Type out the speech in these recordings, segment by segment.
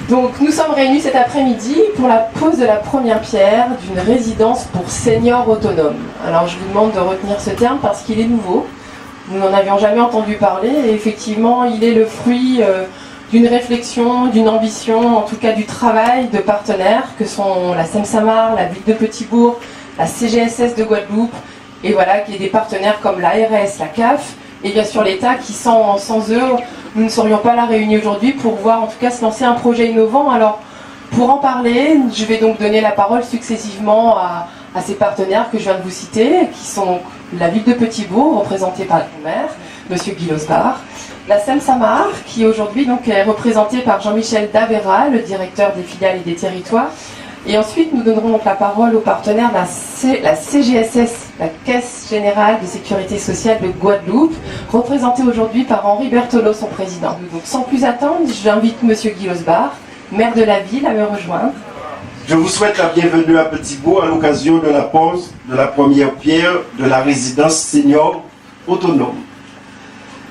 Donc nous sommes réunis cet après-midi pour la pose de la première pierre d'une résidence pour seniors autonomes. Alors je vous demande de retenir ce terme parce qu'il est nouveau. Nous n'en avions jamais entendu parler et effectivement il est le fruit d'une réflexion, d'une ambition, en tout cas du travail de partenaires que sont la SEM-Samar, la ville de Petit-Bourg, la CGSS de Guadeloupe et voilà, qui est des partenaires comme l'ARS, la CAF et bien sûr l'État qui sans eux nous ne serions pas là réunis aujourd'hui pour voir en tout cas se lancer un projet innovant. Alors pour en parler, je vais donc donner la parole successivement à ces partenaires que je viens de vous citer, qui sont la ville de Petit-Bourg, représentée par le maire, monsieur Guy Losbar, la SEM-Samar, qui aujourd'hui donc est représentée par Jean-Michel Davera, le directeur des filiales et des territoires. Et ensuite, nous donnerons donc la parole aux partenaires de la CGSS, la Caisse Générale de Sécurité Sociale de Guadeloupe, représentée aujourd'hui par Henri Berthelot, son président. Donc sans plus attendre, j'invite monsieur Guy Losbar, maire de la ville, à me rejoindre. Je vous souhaite la bienvenue à Petit-Bourg à l'occasion de la pose de la première pierre de la résidence senior autonome.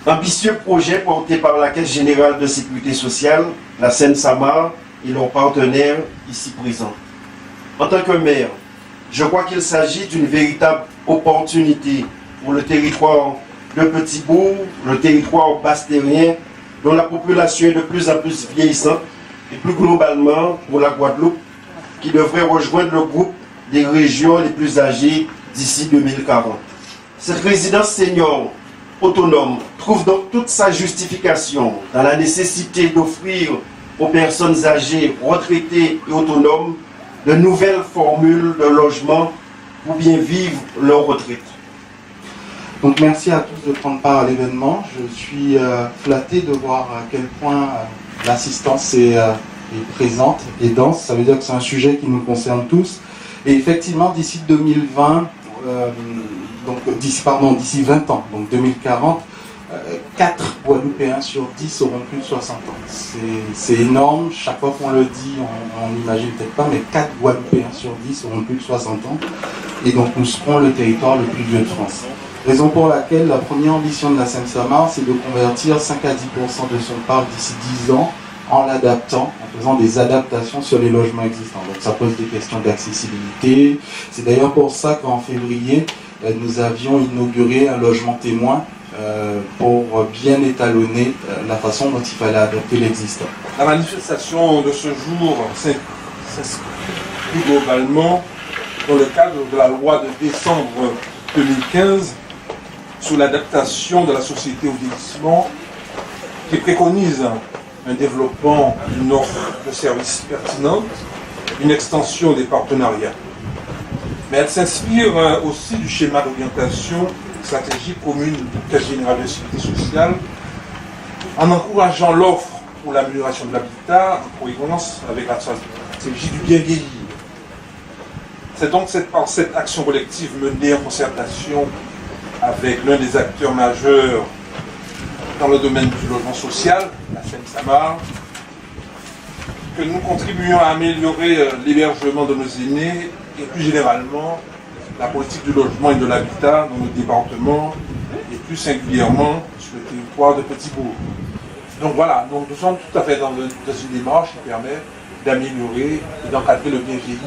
Ambitieux projet porté par la Caisse Générale de Sécurité Sociale, la SEM-Samar et leurs partenaires ici présents. En tant que maire, je crois qu'il s'agit d'une véritable opportunité pour le territoire de Petit-Bourg, le territoire bastérien, dont la population est de plus en plus vieillissante, et plus globalement pour la Guadeloupe, qui devrait rejoindre le groupe des régions les plus âgées d'ici 2040. Cette résidence senior autonome trouve donc toute sa justification dans la nécessité d'offrir aux personnes âgées, retraitées et autonomes de nouvelles formules de logement pour bien vivre leur retraite. Donc merci à tous de prendre part à l'événement. Je suis flatté de voir à quel point l'assistance est présente et dense. Ça veut dire que c'est un sujet qui nous concerne tous. Et effectivement, d'ici 2020, d'ici 20 ans, donc 2040, 4 Guadeloupéens sur 10 auront plus de 60 ans. C'est énorme, chaque fois qu'on le dit, on n'imagine peut-être pas, mais 4 Guadeloupéens sur 10 auront plus de 60 ans. Et donc nous serons le territoire le plus vieux de France. Raison pour laquelle la première ambition de la SEM-Samar, c'est de convertir 5 à 10% de son parc d'ici 10 ans en l'adaptant, en faisant des adaptations sur les logements existants. Donc ça pose des questions d'accessibilité. C'est d'ailleurs pour ça qu'en février, nous avions inauguré un logement témoin pour bien étalonner la façon dont il fallait adapter l'existant. La manifestation de ce jour s'inscrit plus globalement dans le cadre de la loi de décembre 2015 sur l'adaptation de la société au vieillissement qui préconise un développement d'une offre de services pertinente, une extension des partenariats. Mais elle s'inspire aussi du schéma d'orientation stratégique commune de Caisse Générale de Sécurité Sociale en encourageant l'offre pour l'amélioration de l'habitat en cohérence avec la stratégie du bien vieillir. C'est donc par cette action collective menée en concertation avec l'un des acteurs majeurs dans le domaine du logement social, la SEM-Samar, que nous contribuons à améliorer l'hébergement de nos aînés et plus généralement la politique du logement et de l'habitat dans nos départements et plus singulièrement sur le territoire de Petit-Bourg. Donc voilà, nous sommes tout à fait dans une démarche qui permet d'améliorer et d'encadrer le bien vieillir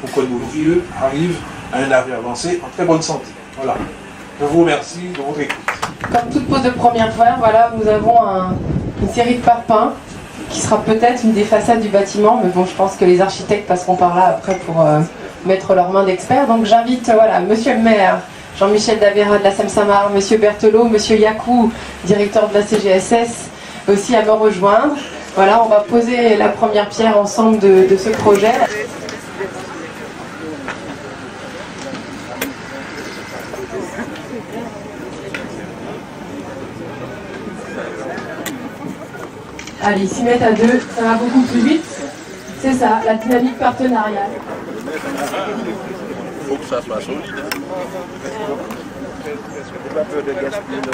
pour que nos vieux arrivent à un âge avancé en très bonne santé. Voilà. Je vous remercie de votre écoute. Comme toute pose de première pierre, voilà, nous avons une série de parpaings qui sera peut-être une des façades du bâtiment, mais bon, je pense que les architectes passeront par là après pour mettre leurs mains d'experts. Donc j'invite, monsieur le maire, Jean-Michel Davera de la SEM-Samar, monsieur Berthelot, monsieur Yakou, directeur de la CGSS, aussi à me rejoindre. Voilà, on va poser la première pierre ensemble de ce projet. Allez, s'y mettre à deux, ça va beaucoup plus vite. C'est ça, la dynamique partenariale. Il faut que ça soit solide. Pas peur de gaspiller le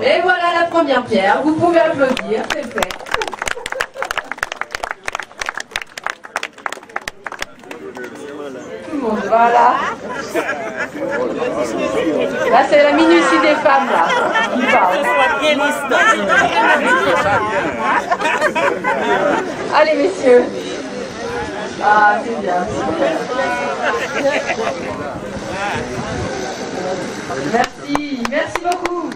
Et voilà la première pierre. Vous pouvez applaudir, c'est fait. Tout le monde, voilà. Là, c'est la minutie des femmes, là, qui parle. Allez, messieurs. Ah, c'est bien. Merci, merci beaucoup.